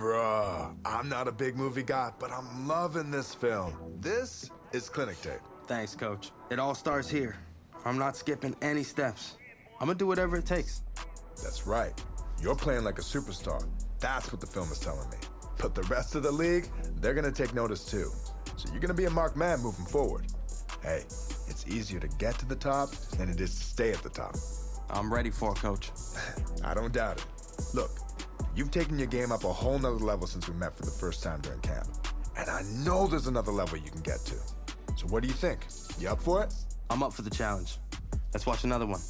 Bruh, I'm not a big movie guy, but I'm loving this film. This is Clinic Tape. Thanks, Coach. It all starts here. I'm not skipping any steps. I'm gonna do whatever it takes. That's right. You're playing like a superstar. That's what the film is telling me. But the rest of the league, they're gonna take notice too. So you're gonna be a marked man moving forward. Hey, it's easier to get to the top than it is to stay at the top. I'm ready for it, Coach. I don't doubt it. Look, you've taken your game up a whole nother level since we met for the first time during camp. And I know there's another level you can get to. So what do you think? You up for it? I'm up for the challenge. Let's watch another one.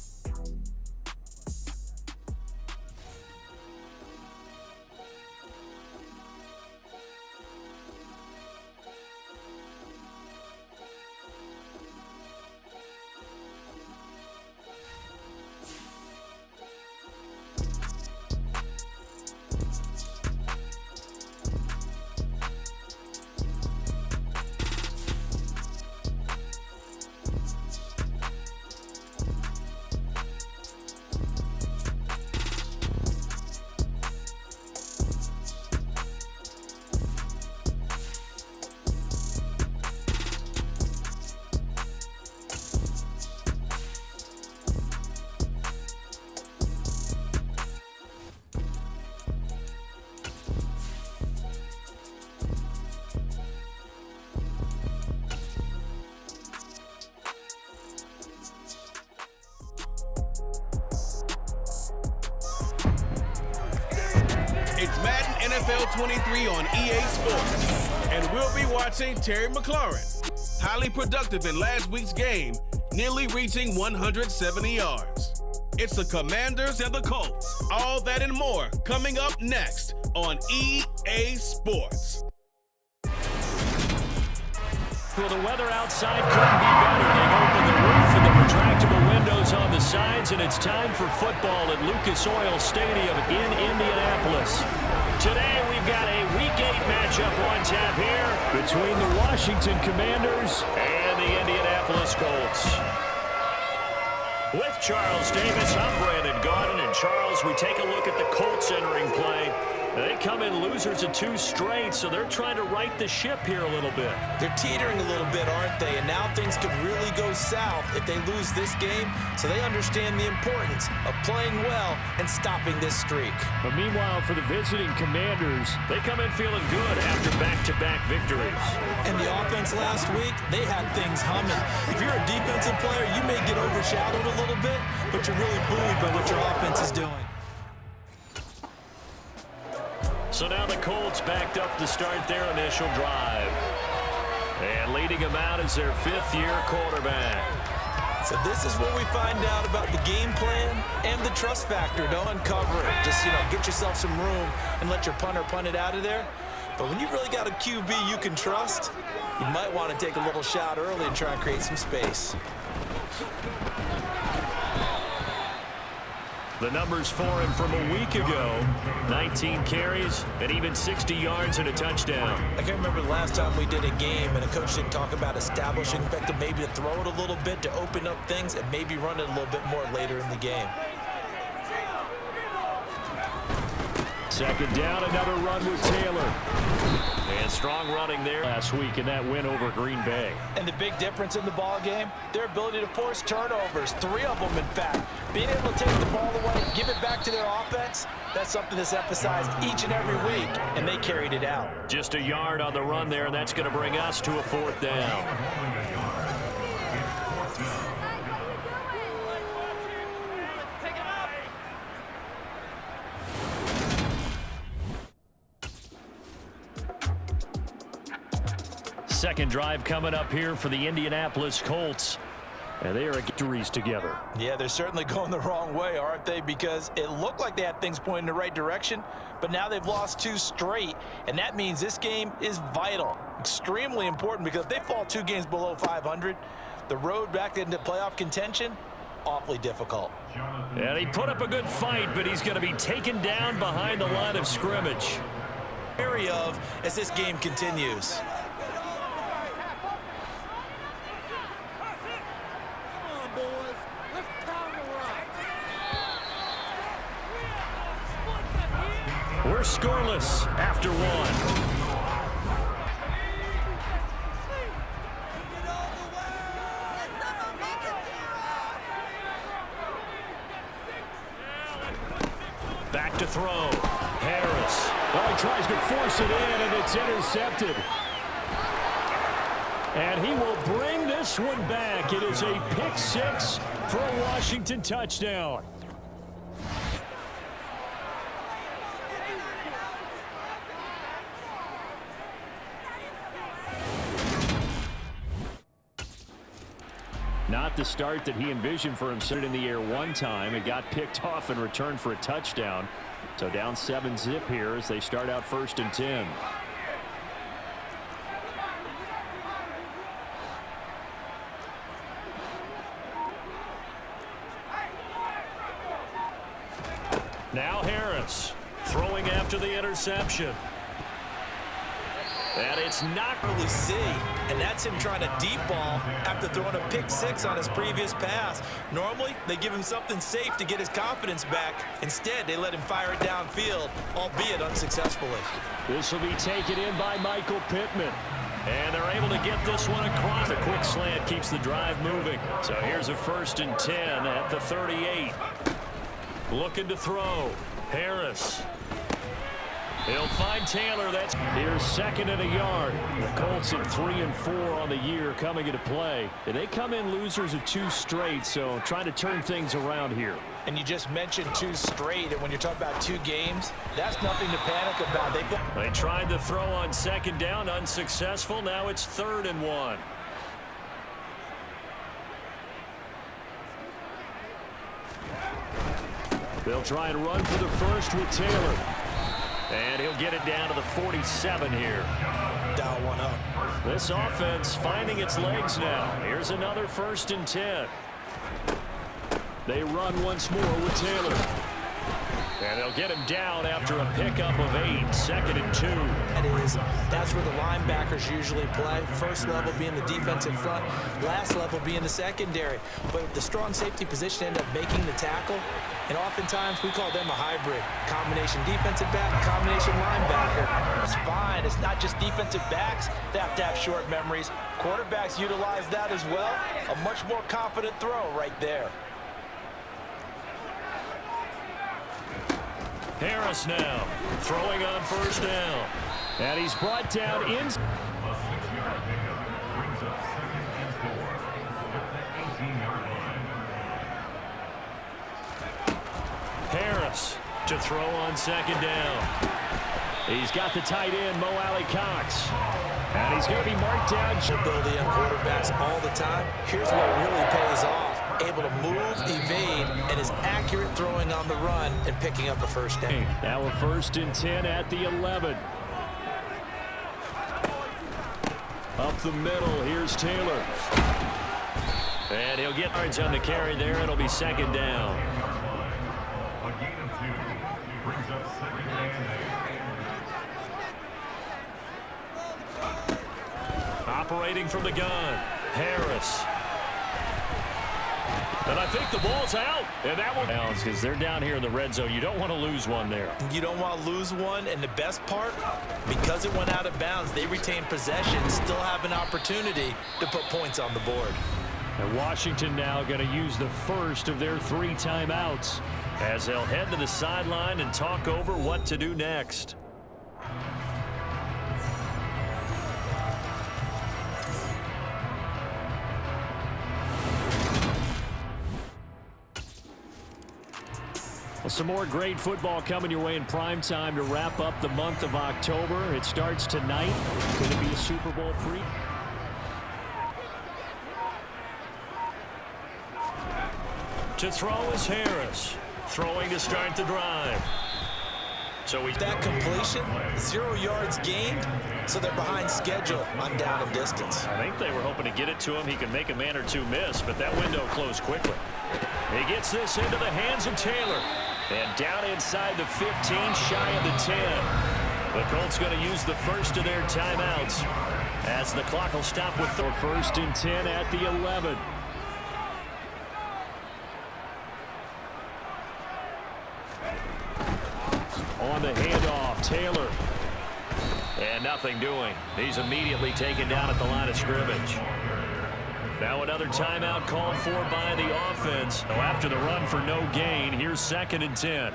It's Madden NFL 23 on EA Sports, and we'll be watching Terry McLaurin, highly productive in last week's game, nearly reaching 170 yards. It's the Commanders and the Colts, all that and more coming up next on EA Sports. Well, the weather outside couldn't be better. They've opened the roof and the retractable windows on the sides, and it's time for football at Lucas Oil Stadium in Indianapolis. Today, we've got a Week 8 matchup on tap here between the Washington Commanders and the Indianapolis Colts. With Charles Davis, I'm Brandon Gaudin, and Charles, we take a look at the Colts entering play. They come in losers of 2 straight, so they're trying to right the ship here a little bit. They're teetering a little bit, aren't they? And now things could really go south if they lose this game, so they understand the importance of playing well and stopping this streak. But meanwhile, for the visiting Commanders, they come in feeling good after back-to-back victories. And the offense last week, they had things humming. If you're a defensive player, you may get overshadowed a little bit, but you're really buoyed by what your offense is doing. So now the Colts backed up to start their initial drive. And leading them out is their 5th-year quarterback. So this is what we find out about the game plan and the trust factor to uncover it. Just, get yourself some room and let your punter punt it out of there. But when you really got a QB you can trust, you might want to take a little shot early and try and create some space. The numbers for him from a week ago, 19 carries and even 60 yards and a touchdown. I can remember the last time we did a game and a coach didn't talk about establishing, expected maybe to throw it a little bit to open up things and maybe run it a little bit more later in the game. Second down, another run with Taylor. And strong running there last week in that win over Green Bay. And the big difference in the ball game, their ability to force turnovers, 3 of them in fact. Being able to take the ball away, give it back to their offense, that's something that's emphasized each and every week, and they carried it out. Just a yard on the run there, and that's going to bring us to a 4th down. Second drive coming up here for the Indianapolis Colts. And they are victories together. Yeah, they're certainly going the wrong way, aren't they? Because it looked like they had things pointing in the right direction, but now they've lost 2 straight, and that means this game is vital, extremely important, because if they fall 2 games below 500, the road back into playoff contention, awfully difficult. And he put up a good fight, but he's going to be taken down behind the line of scrimmage. Wary of as this game continues. We're scoreless after one. Back to throw. Harris. Well, he tries to force it in, and it's intercepted. And he will bring this one back. It is a pick six for a Washington touchdown. Not the start that he envisioned for himself in the air one time. It got picked off and returned for a touchdown. So down 7-zip here as they start out 1st and 10. Now Harris throwing after the interception. And it's not Really see, and that's him trying to deep ball after throwing a pick six on his previous pass. Normally, they give him something safe to get his confidence back. Instead, they let him fire it downfield, albeit unsuccessfully. This will be taken in by Michael Pittman. And they're able to get this one across. A quick slant keeps the drive moving. So here's a 1st and 10 at the 38. Looking to throw. Harris. He'll find Taylor. That's here's 2nd and a yard. The Colts at 3 and 4 on the year coming into play. And they come in losers of 2 straight, so trying to turn things around here. And you just mentioned 2 straight, and when you're talking about 2 games, that's nothing to panic about. They tried to throw on 2nd down, unsuccessful. Now it's 3rd and 1. They'll try and run for the first with Taylor. And he'll get it down to the 47 here. Down 1 up. This offense finding its legs now. Here's another 1st and 10. They run once more with Taylor. And they'll get him down after a pickup of 8. 2nd and 2. That's where the linebackers usually play. First level being the defensive front, last level being the secondary. But the strong safety position ended up making the tackle. And oftentimes we call them a hybrid. Combination defensive back, combination linebacker. It's fine. It's not just defensive backs. They have to have short memories. Quarterbacks utilize that as well. A much more confident throw right there. Harris now throwing on 1st down. And he's brought down in. Harris to throw on 2nd down. He's got the tight end, Mo Alley-Cox. And he's going to be marked down. Ability on quarterbacks all the time. Here's what really pays off. Able to move, evade, and is accurate throwing on the run and picking up a 1st down. Now a 1st and 10 at the 11. Up the middle, here's Taylor. And he'll get yards on the carry there. It'll be 2nd down. A gain of 2 brings up 2nd and 8. Operating from the gun, Harris. And I think the ball's out. And that one bounds because they're down here in the red zone. You don't want to lose one there. You don't want to lose one. And the best part, because it went out of bounds, they retain possession, still have an opportunity to put points on the board. And Washington now going to use the first of their 3 timeouts as they'll head to the sideline and talk over what to do next. Well, some more great football coming your way in prime time to wrap up the month of October. It starts tonight. Going to be a Super Bowl preview. To throw is Harris. Throwing to start the drive. So that completion, 0 yards gained, so they're behind schedule on down and distance. I think they were hoping to get it to him. He could make a man or 2 miss, but that window closed quickly. He gets this into the hands of Taylor. And down inside the 15, shy of the 10. The Colts going to use the first of their timeouts as the clock will stop with the 1st and 10 at the 11. On the handoff, Taylor. And nothing doing. He's immediately taken down at the line of scrimmage. Now another timeout called for by the offense. So after the run for no gain, here's 2nd and 10.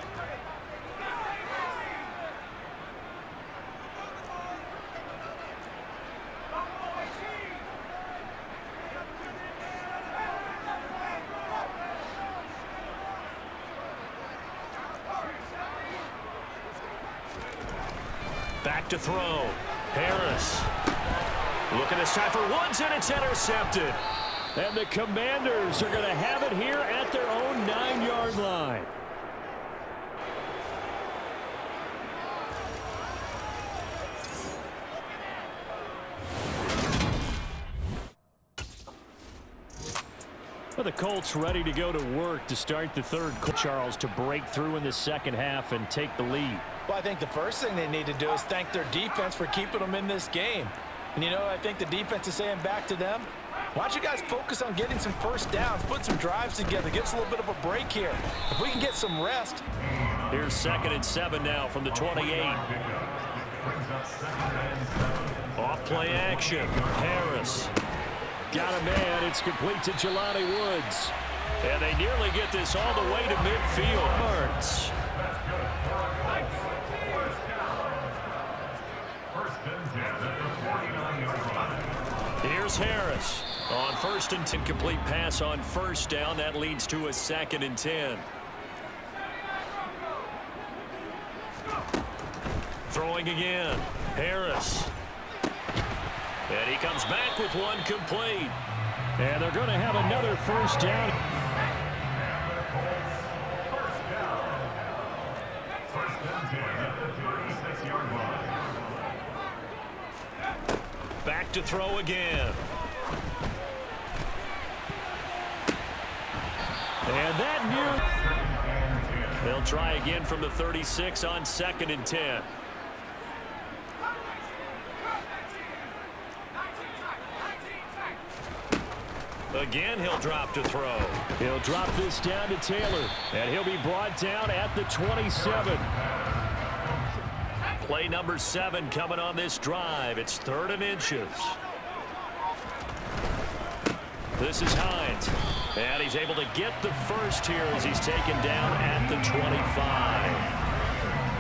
Back to throw. Harris. Looking this time for Woods, and it's intercepted. And the Commanders are going to have it here at their own 9-yard line. Well, the Colts ready to go to work to start the third. Charles to break through in the second half and take the lead. Well, I think the first thing they need to do is thank their defense for keeping them in this game. And, you know, I think the defense is saying back to them, why don't you guys focus on getting some first downs, put some drives together, give us a little bit of a break here. If we can get some rest. Here's 2nd and 7 now from the 28. Off play action. Harris. Got a man. It's complete to Jelani Woods. And they nearly get this all the way to midfield. Hurts. Here's Harris on 1st and 10. Complete pass on 1st down. That leads to a 2nd and 10. Throwing again. Harris. And he comes back with one complete. And they're going to have another 1st down. Back to throw again. And that new. They'll try again from the 36 on 2nd and 10. Again, he'll drop to throw. He'll drop this down to Taylor. And he'll be brought down at the 27. Play number 7 coming on this drive. It's 3rd and inches. This is Hines. And he's able to get the first here as he's taken down at the 25.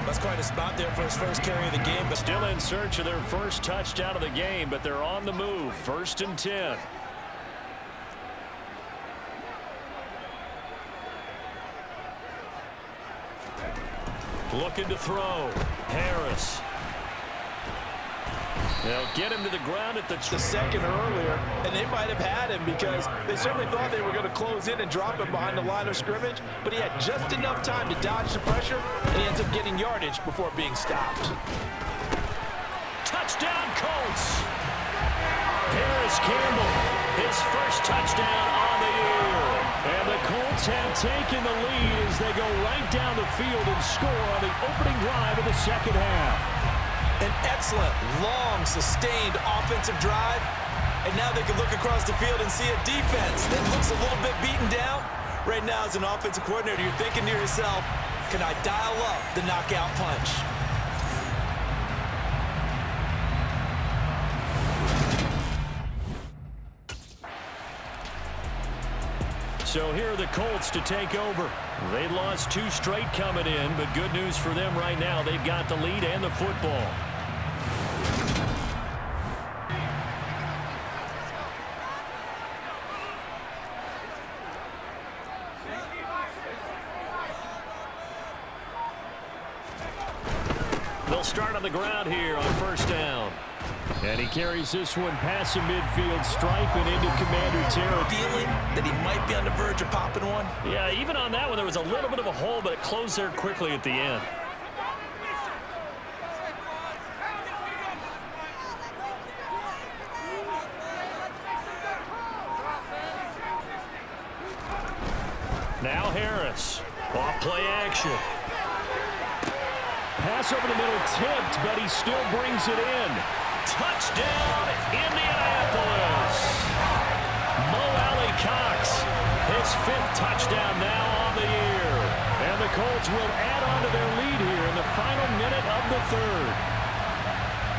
That's quite a spot there for his first carry of the game. But still in search of their first touchdown of the game, but they're on the move. 1st and 10. Looking to throw. Harris. They'll get him to the ground at the second earlier, and they might have had him because they certainly thought they were going to close in and drop him behind the line of scrimmage, but he had just enough time to dodge the pressure, and he ends up getting yardage before being stopped. Touchdown, Colts! Harris Campbell, his first touchdown on the year. And the Colts have taken the lead as they go right down the field and score on the opening drive of the second half. An excellent, long, sustained offensive drive. And now they can look across the field and see a defense that looks a little bit beaten down. Right now, as an offensive coordinator, you're thinking to yourself, can I dial up the knockout punch? So here are the Colts to take over. They lost 2 straight coming in, but good news for them right now. They've got the lead and the football. They'll start on the ground here on 1st down. And he carries this one past the midfield stripe and into Commander territory. Feeling that he might be on the verge of popping one? Yeah, even on that one, there was a little bit of a hole, but it closed there quickly at the end. Now Harris. Off play action. Pass over the middle tipped, but he still brings it in. Touchdown, Indianapolis. Mo Alley-Cox, his 5th touchdown now on the year. And the the Colts will add on to their lead here in the final minute of the third.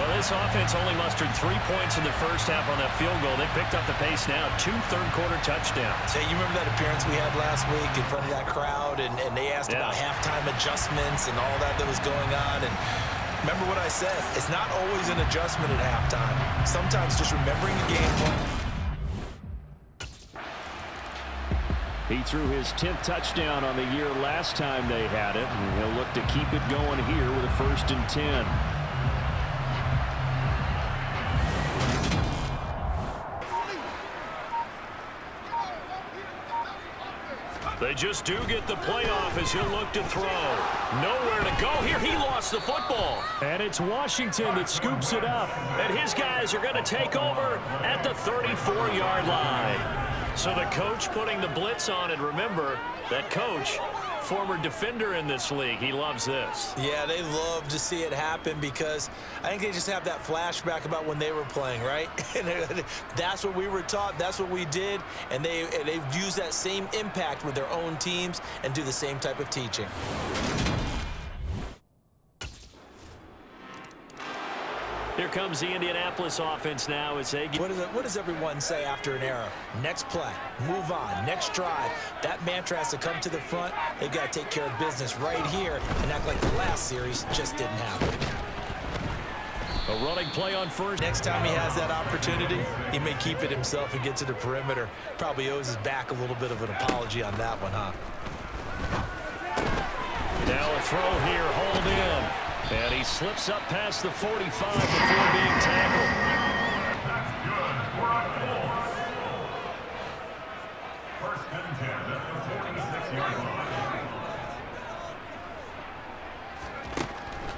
Well, this offense only mustered 3 points in the first half on that field goal. They picked up the pace now, 2 third-quarter touchdowns. Hey, you remember that appearance we had last week in front of that crowd, and they asked about halftime adjustments and all that was going on, and remember what I said, it's not always an adjustment at halftime. Sometimes just remembering the game plan. He threw his 10th touchdown on the year last time they had it, and he'll look to keep it going here with a 1st and 10. They just do get the playoff as he'll look to throw. Nowhere to go here. He lost the football. And it's Washington that scoops it up. And his guys are going to take over at the 34-yard line. So the coach putting the blitz on, and remember, that coach, former defender in this league, he loves this. Yeah, they love to see it happen because I think they just have that flashback about when they were playing, right? That's what we were taught. That's what we did. And they've used that same impact with their own teams and do the same type of teaching. Here comes the Indianapolis offense now as they get... What does everyone say after an error? Next play, move on, next drive. That mantra has to come to the front. They've got to take care of business right here and act like the last series just didn't happen. A running play on first. Next time he has that opportunity, he may keep it himself and get to the perimeter. Probably owes his back a little bit of an apology on that one, huh? Now a throw here, hold in. And he slips up past the 45 before being tackled. That's good for a Colts. 1st and 10 at the 46-yard line.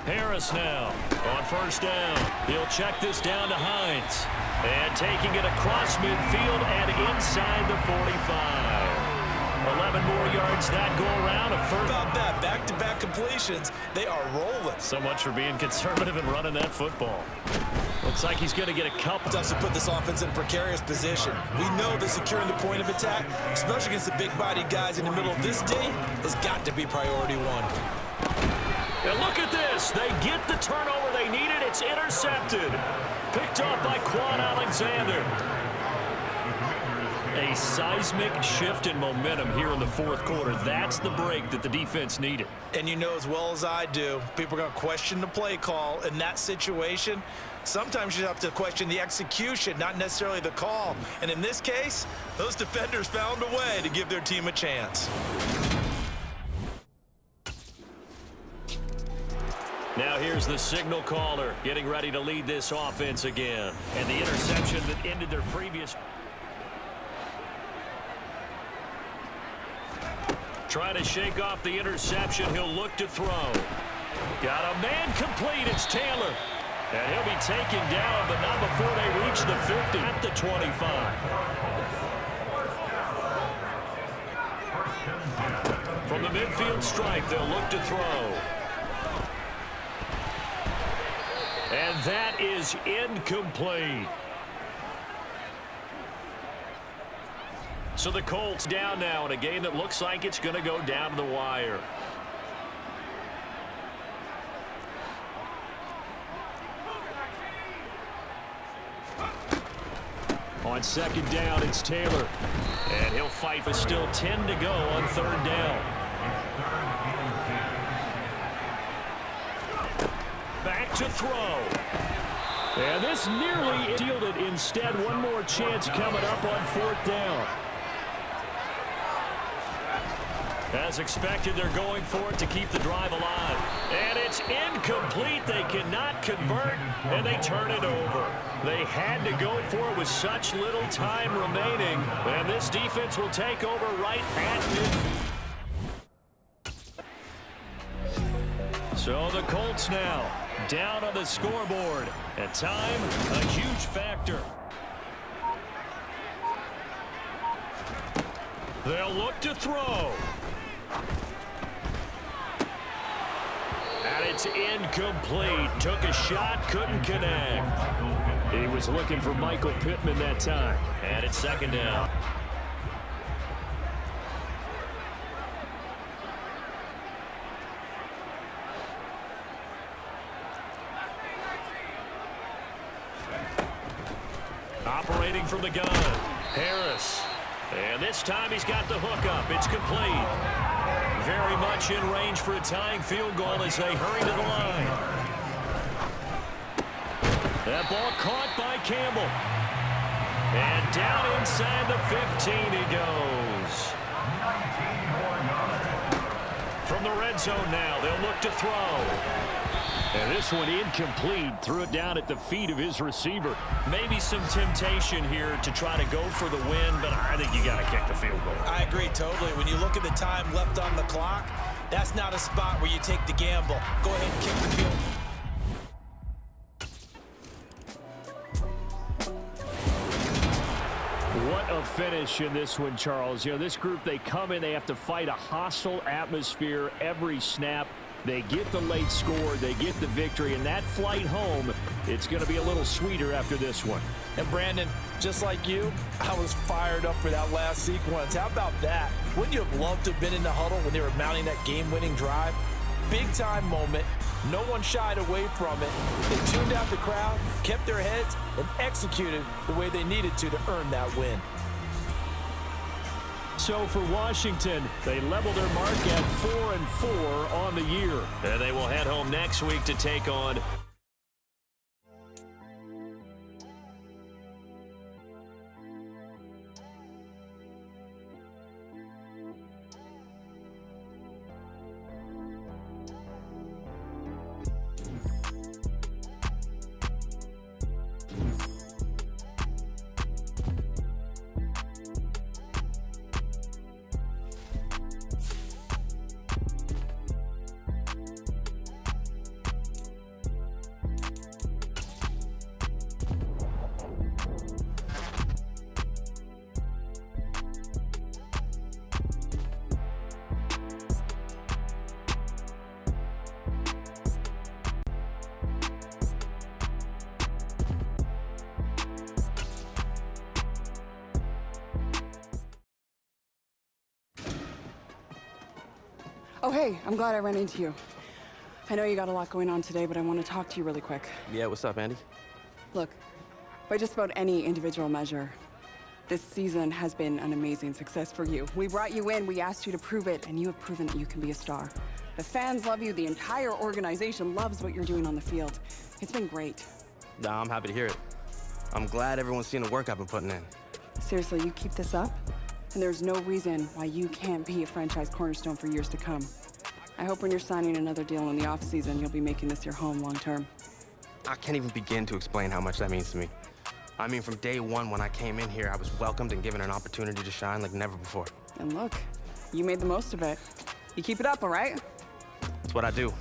Harris now on 1st down. He'll check this down to Hines. And taking it across midfield and inside the 45. 11 more yards that go around. About that, back-to-back completions, they are rolling. So much for being conservative and running that football. Looks like he's going to get a couple. Doesn't put this offense in a precarious position. We know that securing the point of attack, especially against the big-bodied guys in the middle of this day, has got to be priority one. And look at this. They get the turnover they needed. It's intercepted. Picked off by Quan Alexander. A seismic shift in momentum here in the 4th quarter. That's the break that the defense needed. And you know as well as I do, people are going to question the play call in that situation. Sometimes you have to question the execution, not necessarily the call. And in this case, those defenders found a way to give their team a chance. Now here's the signal caller getting ready to lead this offense again. And the interception that ended their previous... Trying to shake off the interception. He'll look to throw. Got a man complete. It's Taylor. And he'll be taken down, but not before they reach the 50 at the 25. From the midfield stripe, they'll look to throw. And that is incomplete. So the Colts down now in a game that looks like it's going to go down to the wire. On 2nd down, it's Taylor. And he'll fight with still 10 to go on 3rd down. Back to throw. And this nearly yielded. Instead, one more chance coming up on 4th down. As expected, they're going for it to keep the drive alive. And it's incomplete. They cannot convert, and they turn it over. They had to go for it with such little time remaining. And this defense will take over right at midfield. So the Colts now down on the scoreboard. And time, a huge factor. They'll look to throw. And it's incomplete. Took a shot, couldn't connect. He was looking for Michael Pittman that time. And it's 2nd down. Operating from the gun, Harris. And this time he's got the hook up. It's complete. Very much in range for a tying field goal as they hurry to the line. That ball caught by Campbell. And down inside the 15 he goes. From the red zone now, they'll look to throw. And this one incomplete. Threw it down at the feet of his receiver. Maybe some temptation here to try to go for the win, but I think you got to kick the field goal. I agree totally. When you look at the time left on the clock, that's not a spot where you take the gamble. Go ahead and kick the field goal. What a finish in this one, Charles. You know, this group, they come in, they have to fight a hostile atmosphere every snap. They get the late score, they get the victory, and that flight home, it's going to be a little sweeter after this one. And Brandon, just like you, I was fired up for that last sequence. How about that? Wouldn't you have loved to have been in the huddle when they were mounting that game-winning drive? Big-time moment. No one shied away from it. They tuned out the crowd, kept their heads, and executed the way they needed to earn that win. So for Washington, they level their mark at 4-4 on the year. And they will head home next week to take on Oh, hey, I'm glad I ran into you. I know you got a lot going on today, but I want to talk to you really quick. Yeah, what's up, Andy? Look, by just about any individual measure, this season has been an amazing success for you. We brought you in, we asked you to prove it, and you have proven that you can be a star. The fans love you, the entire organization loves what you're doing on the field. It's been great. Nah, I'm happy to hear it. I'm glad everyone's seen the work I've been putting in. Seriously, you keep this up, and there's no reason why you can't be a franchise cornerstone for years to come. I hope when you're signing another deal in the offseason, you'll be making this your home long term. I can't even begin to explain how much that means to me. I mean, from day one when I came in here, I was welcomed and given an opportunity to shine like never before. And look, you made the most of it. You keep it up, all right? It's what I do.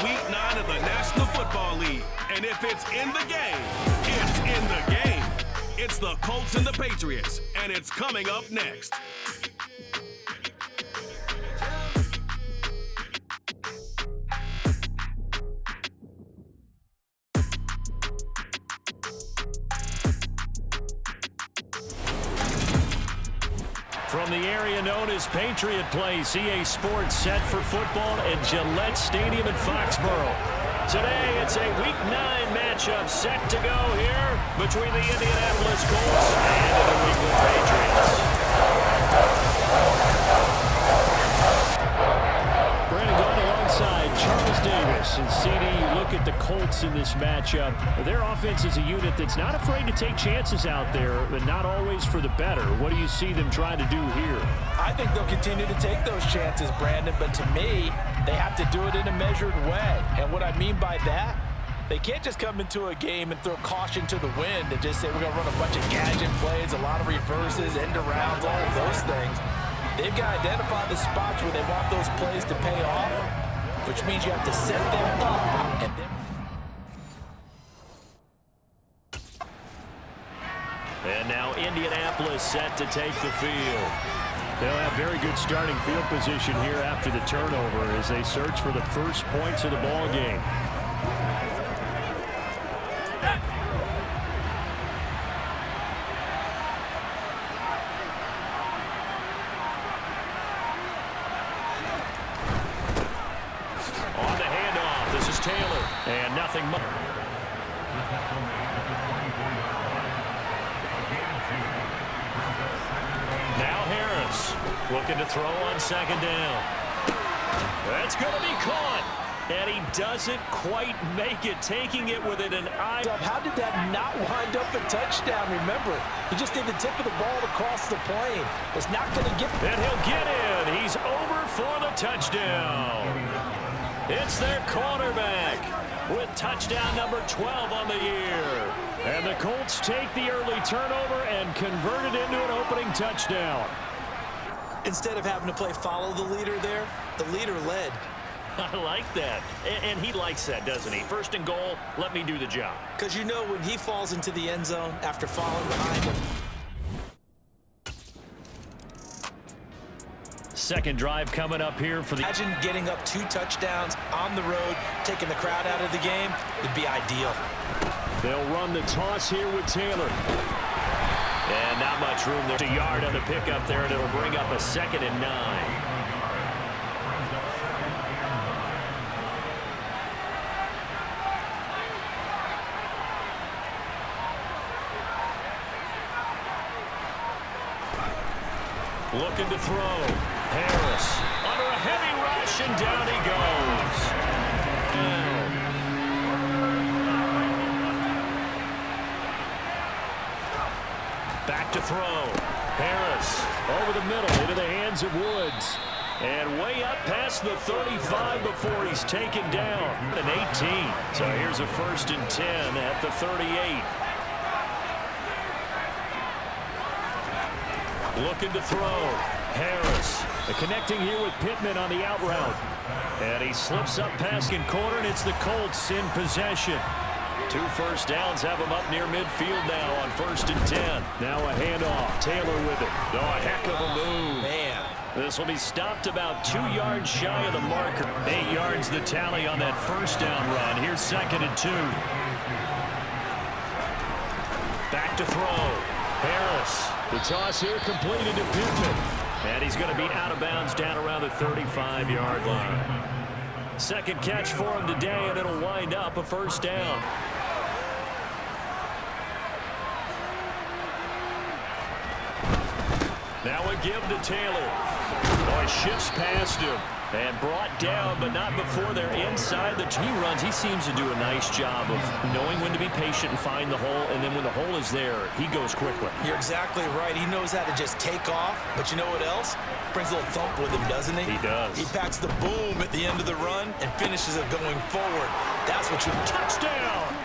Week 9 of the National Football League. And if it's in the game, it's in the game. It's the Colts and the Patriots, and it's coming up next. From the area known as Patriot Place, EA Sports set for football at Gillette Stadium in Foxborough. Today, it's a Week 9 matchup set to go here between the Indianapolis Colts and the New England Patriots. Brandon going alongside Charles Davis. And CD, you look at the Colts in this matchup. Their offense is a unit that's not afraid to take chances out there, but not always for the better. What do you see them trying to do here? I think they'll continue to take those chances, Brandon, but to me, they have to do it in a measured way. And what I mean by that, they can't just come into a game and throw caution to the wind and just say we're going to run a bunch of gadget plays, a lot of reverses, end arounds, all of those things. They've got to identify the spots where they want those plays to pay off, which means you have to set them up and then... And now Indianapolis set to take the field. They'll have very good starting field position here after the turnover as they search for the first points of the ball game. On the handoff, this is Taylor, and nothing much. Now Harris looking to throw on second down. That's going to be caught. And he doesn't quite make it, taking it within an eye. How did that not wind up a touchdown? Remember, he just did the tip of the ball across the plane. It's not going to get... And he'll get in. He's over for the touchdown. It's their quarterback with touchdown number 12 on the year. And the Colts take the early turnover and convert it into an opening touchdown. Instead of having to play follow the leader there, the leader led. I like that. And he likes that, doesn't he? First and goal, let me do the job. Because you know when he falls into the end zone after falling behind him. Second drive coming up here for the... Imagine getting up 2 touchdowns on the road, taking the crowd out of the game. It'd be ideal. They'll run the toss here with Taylor. And not much room there. A yard on the pickup there, and it'll bring up a 2nd and 9. Looking to throw. Harris under a heavy rush, and down he goes. Back to throw. Harris over the middle into the hands of Woods. And way up past the 35 before he's taken down. An 18. So here's a 1st and 10 at the 38. Looking to throw. Harris connecting here with Pittman on the out route. And he slips up past in corner, and it's the Colts in possession. 2 first downs have him up near midfield now on 1st and 10. Now a handoff. Taylor with it. Oh, a heck of a move. Man. This will be stopped about 2 yards shy of the marker. 8 yards the tally on that 1st down run. Here's 2nd and 2. Back to throw. Harris. The toss here completed to Pittman. And he's going to be out of bounds down around the 35-yard line. Second catch for him today, and it'll wind up a 1st down. Now a give to Taylor. Oh, he shifts past him and brought down, but not before they're inside the 2 runs. He seems to do a nice job of knowing when to be patient and find the hole, and then when the hole is there, he goes quickly. You're exactly right. He knows how to just take off, but you know what else? Brings a little thump with him, doesn't he? He does. He packs the boom at the end of the run and finishes it going forward. That's what you... Touchdown!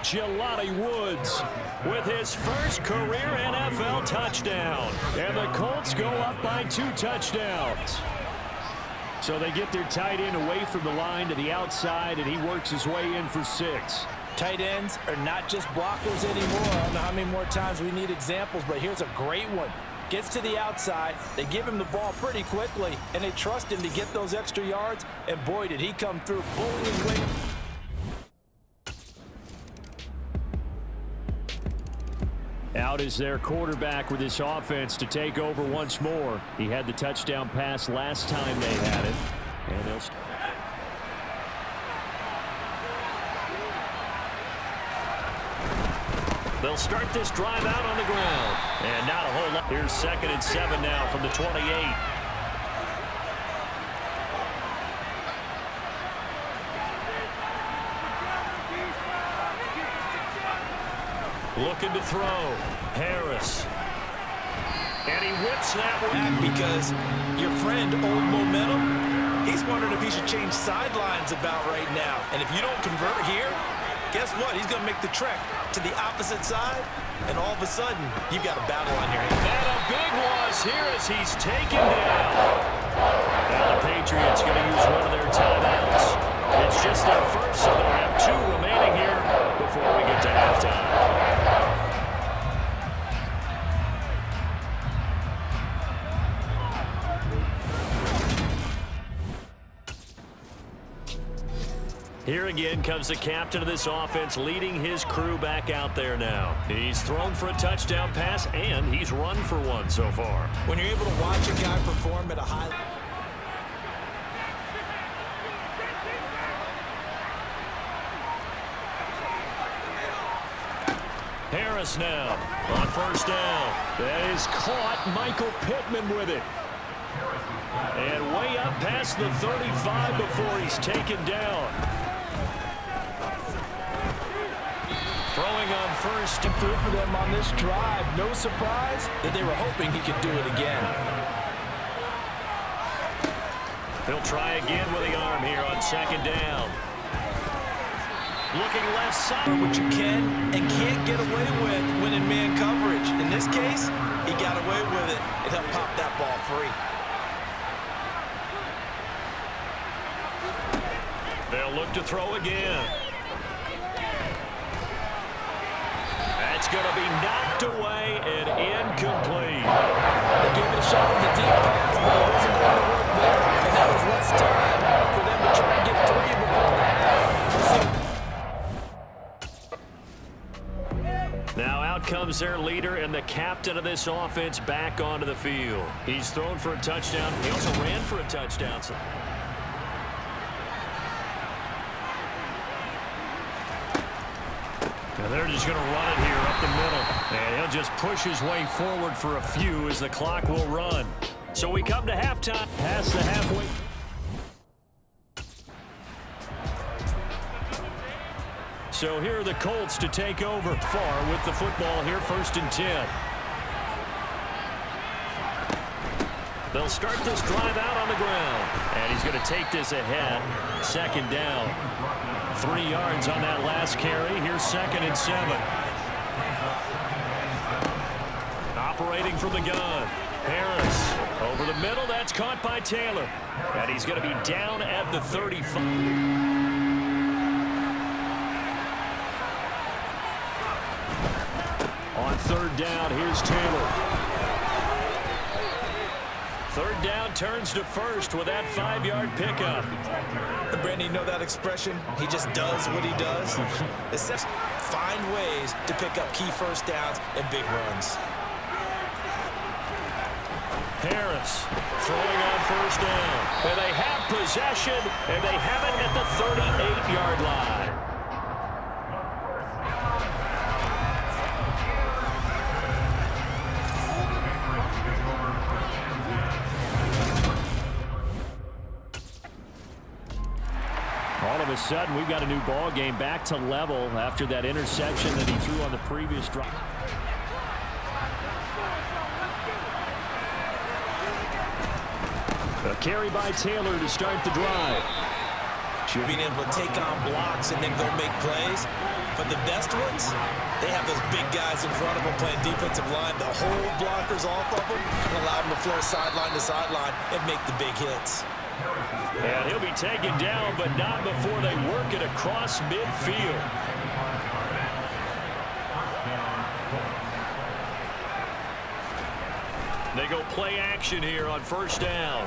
Jelani Woods with his first career NFL touchdown. And the Colts go up by 2 touchdowns. So they get their tight end away from the line to the outside, and he works his way in for 6. Tight ends are not just blockers anymore. I don't know how many more times we need examples, but here's a great one. Gets to the outside, they give him the ball pretty quickly, and they trust him to get those extra yards, and boy, did he come through, bullying his way. Out is their quarterback with this offense to take over once more. He had the touchdown pass last time they had it. And they'll start this drive out on the ground. And not a whole lot. Here's 2nd and 7 now from the 28. Looking to throw. Harris. And he whips that one. Because your friend, Old Momentum, he's wondering if he should change sidelines about right now. And if you don't convert here, guess what? He's going to make the trek to the opposite side, and all of a sudden, you've got a battle on your hands. And a big loss here as he's taken down. Now the Patriots going to use one of their timeouts. It's just their first, so they'll have 2 remaining here before we get to halftime. Here again comes the captain of this offense, leading his crew back out there now. He's thrown for a touchdown pass, and he's run for one so far. When you're able to watch a guy perform at a high level. Harris now on 1st down. That is caught. Michael Pittman with it. And way up past the 35 before he's taken down. Throwing on 1st. Through for them on this drive. No surprise that they were hoping he could do it again. He'll try again with the arm here on 2nd down. Looking left side. What you can and can't get away with when in man coverage. In this case, he got away with it and helped pop that ball free. They'll look to throw again. That's going to be knocked away and incomplete. They gave it a shot with the deep pass, but it wasn't going to work there. And that was less time for them to try and get 3 before the half. Now out comes their leader and the captain of this offense back onto the field. He's thrown for a touchdown. He also ran for a touchdown. And they're just going to run it here up the middle. And he'll just push his way forward for a few as the clock will run. So we come to halftime. Past the halfway. So here are the Colts to take over. Far with the football here, 1st and 10. They'll start this drive out on the ground. And he's going to take this ahead. 2nd down. 3 yards on that last carry. Here's 2nd and 7. Operating from the gun. Harris over the middle. That's caught by Taylor. And he's going to be down at the 35. On 3rd down, here's Taylor. 3rd down turns to 1st with that 5-yard pickup. Brandon, you know that expression? He just does what he does. Find ways to pick up key 1st downs and big runs. Harris throwing on 1st down. And they have possession, and they have it at the 38-yard line. All of a sudden, we've got a new ball game back to level after that interception that he threw on the previous drive. A carry by Taylor to start the drive. Being able to take on blocks and then go make plays. But the best ones, they have those big guys in front of them playing defensive line. The whole blockers off of them and allow them to flow sideline to sideline and make the big hits. And he'll be taken down, but not before they work it across midfield. They go play action here on first down.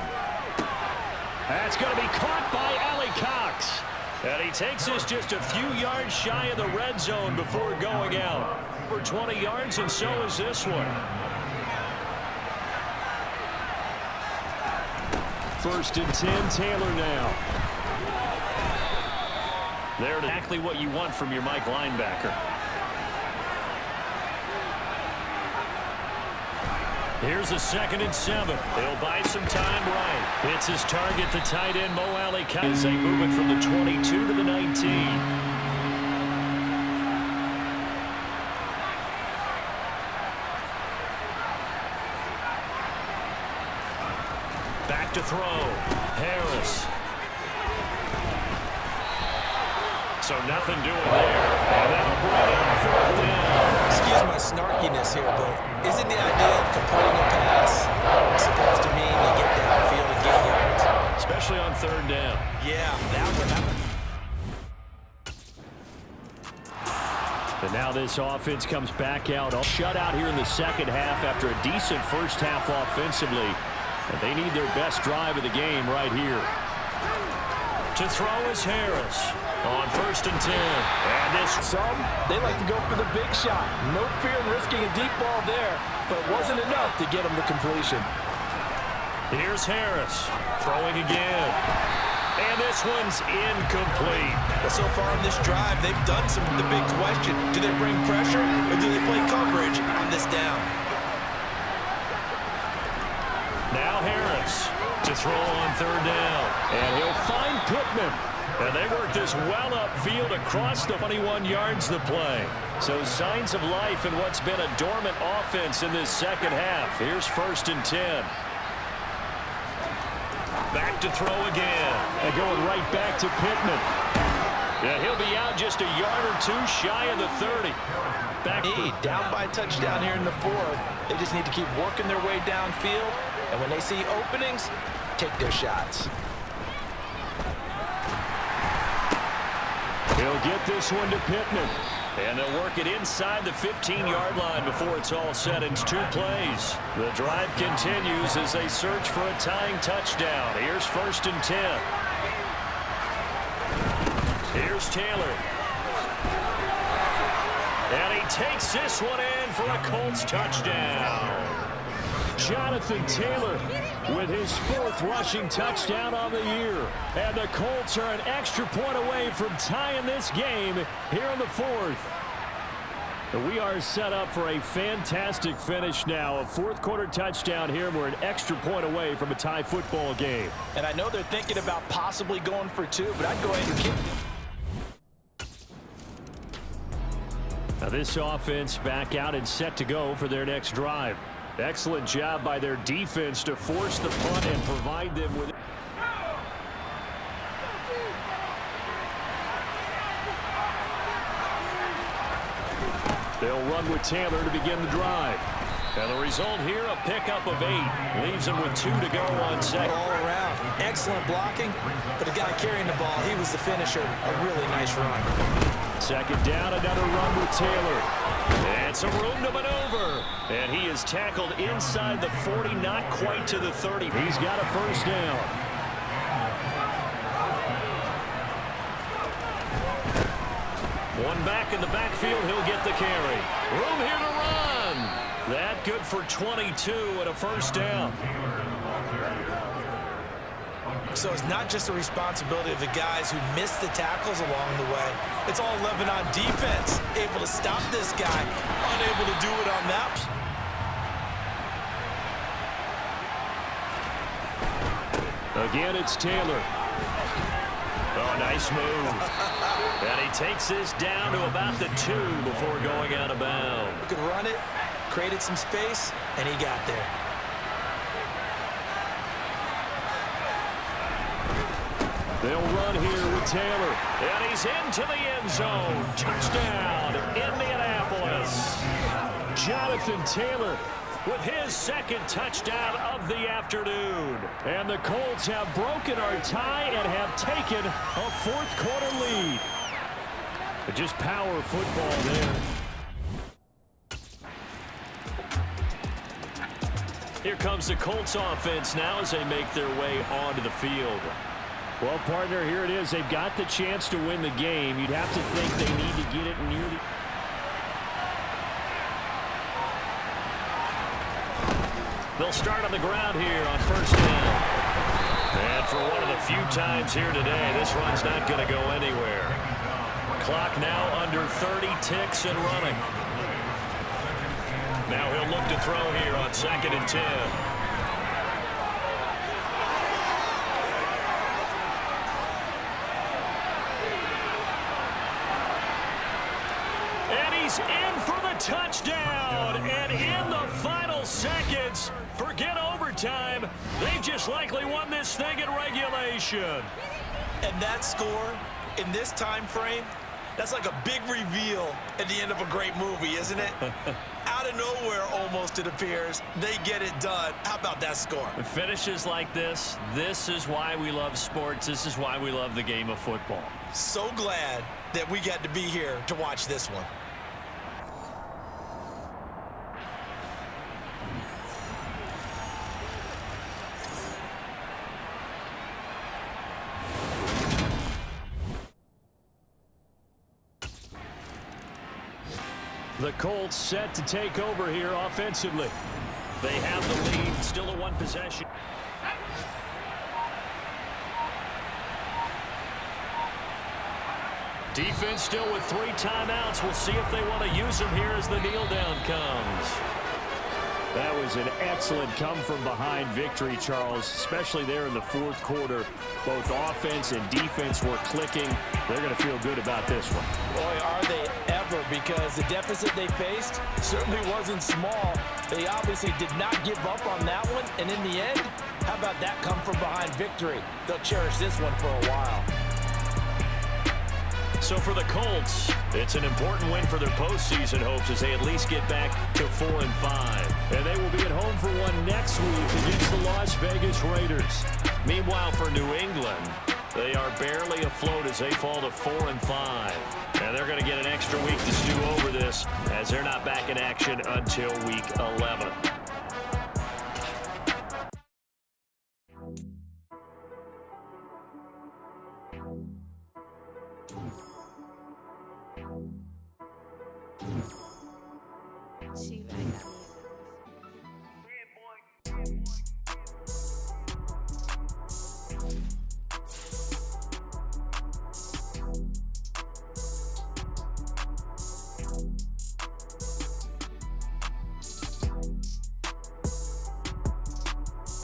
That's going to be caught by Allie Cox. And he takes this just a few yards shy of the red zone before going out. For 20 yards, and so is this one. First and 10, Taylor now. They're exactly what you want from your Mike linebacker. Here's a 2nd and 7. They'll buy some time right. Hits his target, the tight end, Mo Alley. As they move it from the 22 to the 19. Back to throw. Harris. So nothing doing there. And that'll bring it 4th down. Excuse my snarkiness here, but isn't the idea of completing a pass supposed to mean you get downfield and get yards? Especially on 3rd down. Yeah, that one. And now this offense comes back out. Shut out here in the second half after a decent first half offensively. And they need their best drive of the game right here. To throw is Harris on 1st and 10. And this They like to go for the big shot. No fear in risking a deep ball there, but it wasn't enough to get him the completion. Here's Harris throwing again. And this one's incomplete. But so far in this drive, they've done some of the big question. Do they bring pressure or do they play coverage on this down? Now Harris to throw on 3rd down. And he'll find Pittman. And they work this well upfield across the 21 yards the play. So signs of life in what's been a dormant offense in this second half. Here's 1st and 10. Back to throw again. And going right back to Pittman. Yeah, he'll be out just a yard or two shy of the 30. Down by a touchdown here in the 4th. They just need to keep working their way downfield. And when they see openings, take their shots. He'll get this one to Pittman. And they'll work it inside the 15-yard line before it's all said. It's 2 plays. The drive continues as they search for a tying touchdown. Here's 1st and 10. Here's Taylor. And he takes this one in for a Colts touchdown. Jonathan Taylor with his 4th rushing touchdown on the year. And the Colts are an extra point away from tying this game here in the 4th. And we are set up for a fantastic finish now. A 4th quarter touchdown here. We're an extra point away from a tie football game. And I know they're thinking about possibly going for 2, but I'd go ahead and kick. Now this offense back out and set to go for their next drive. Excellent job by their defense to force the punt and provide them with. They'll run with Taylor to begin the drive. And the result here, a pickup of 8. Leaves them with 2 to go on second. All around. Excellent blocking, but the guy carrying the ball, he was the finisher. A really nice run. Second down, another run with Taylor. And some room to maneuver. And he is tackled inside the 40, not quite to the 30. He's got a first down. One back in the backfield, he'll get the carry. Room here to run. That good for 22 and a first down. So it's not just the responsibility of the guys who missed the tackles along the way. It's all living on defense. Able to stop this guy, unable to do it on that. Again, it's Taylor. Oh, nice move. And he takes this down to about the 2 before going out of bounds. Could run it, created some space, and he got there. They'll run here with Taylor. And he's into the end zone. Touchdown, Indianapolis. Jonathan Taylor with his 2nd touchdown of the afternoon. And the Colts have broken our tie and have taken a 4th quarter lead. Just power football there. Here comes the Colts offense now as they make their way onto the field. Well, partner, here it is. They've got the chance to win the game. You'd have to think they need to get it near the... They'll start on the ground here on first down. And for one of the few times here today, this run's not going to go anywhere. Clock now under 30 ticks and running. Now he'll look to throw here on 2nd and 10. And he's in for the touchdown. And in the final seconds, forget overtime, they just likely won this thing in regulation. And that score in this time frame, that's like a big reveal at the end of a great movie, isn't it? Out of nowhere, almost, it appears, they get it done. How about that score? Finishes like this is why we love sports. This is why we love the game of football. So glad that we got to be here to watch this one. The Colts set to take over here offensively. They have the lead, still a one possession. Defense still with 3 timeouts. We'll see if they want to use them here as the kneel down comes. That was an excellent come-from-behind victory, Charles, especially there in the 4th quarter. Both offense and defense were clicking. They're going to feel good about this one. Boy, are they ever, because the deficit they faced certainly wasn't small. They obviously did not give up on that one, and in the end, how about that come-from-behind victory? They'll cherish this one for a while. So for the Colts, it's an important win for their postseason hopes as they at least get back to 4-5. And they will be at home for one next week against the Las Vegas Raiders. Meanwhile, for New England, they are barely afloat as they fall to 4-5. And they're going to get an extra week to stew over this as they're not back in action until week 11. She right now.